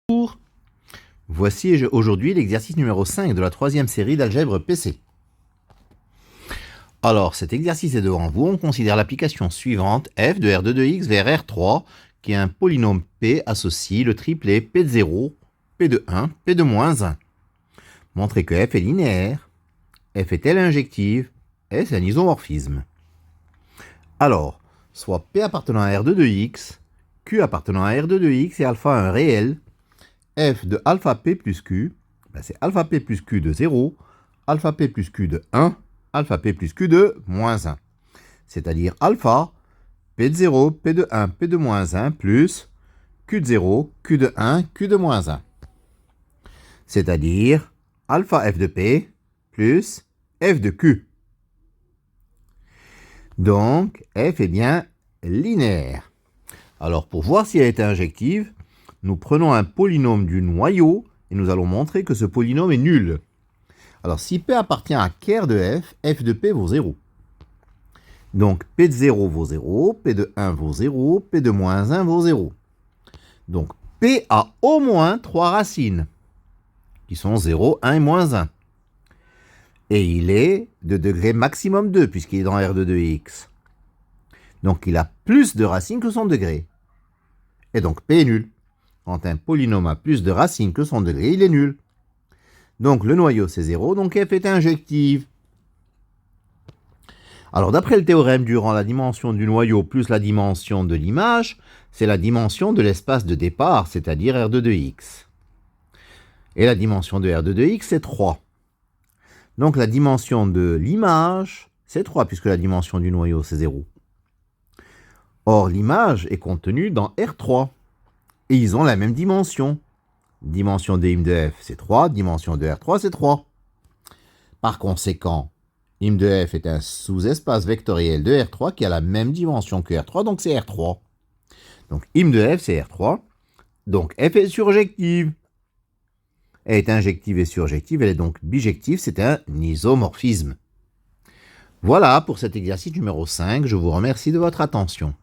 Bonjour. Voici aujourd'hui l'exercice numéro 5 de la troisième série d'algèbre PC. Alors, cet exercice est devant vous. On considère l'application suivante, f de R2 de x vers R3, qui est un polynôme P associe le triplet P de 0, P de 1, P de moins 1. Montrez que f est linéaire, f est L-injective, S est un isomorphisme. Alors, soit P appartenant à R2 de x, Q appartenant à R2 de x et alpha un réel, f de alpha p plus q, c'est alpha p plus q de 0, alpha p plus q de 1, alpha p plus q de moins 1. C'est-à-dire alpha, p de 0, p de 1, p de moins 1, plus q de 0, q de 1, q de moins 1. C'est-à-dire alpha f de p plus f de q. Donc, f est bien linéaire. Alors, pour voir si elle est injective, nous prenons un polynôme du noyau et nous allons montrer que ce polynôme est nul. Alors, si P appartient à quart de f de P vaut 0. Donc, P de 0 vaut 0, P de 1 vaut 0, P de moins 1 vaut 0. Donc, P a au moins 3 racines, qui sont 0, 1 et moins 1. Et il est de degré maximum 2, puisqu'il est dans R2 de x. Donc, il a plus de racines que son degré. Et donc, P est nul. Quand un polynôme a plus de racines que son degré, il est nul. Donc le noyau c'est 0, donc f est injective. Alors d'après le théorème durant, la dimension du noyau plus la dimension de l'image, c'est la dimension de l'espace de départ, c'est-à-dire R2 de x. Et la dimension de R2 de x c'est 3. Donc la dimension de l'image c'est 3, puisque la dimension du noyau c'est 0. Or l'image est contenue dans R3. Et ils ont la même dimension. Dimension de im de f, c'est 3. Dimension de R3, c'est 3. Par conséquent, im de f est un sous-espace vectoriel de R3 qui a la même dimension que R3, donc c'est R3. Donc im de f, c'est R3. Donc f est surjective. Elle est injective et surjective, elle est donc bijective, c'est un isomorphisme. Voilà pour cet exercice numéro 5. Je vous remercie de votre attention.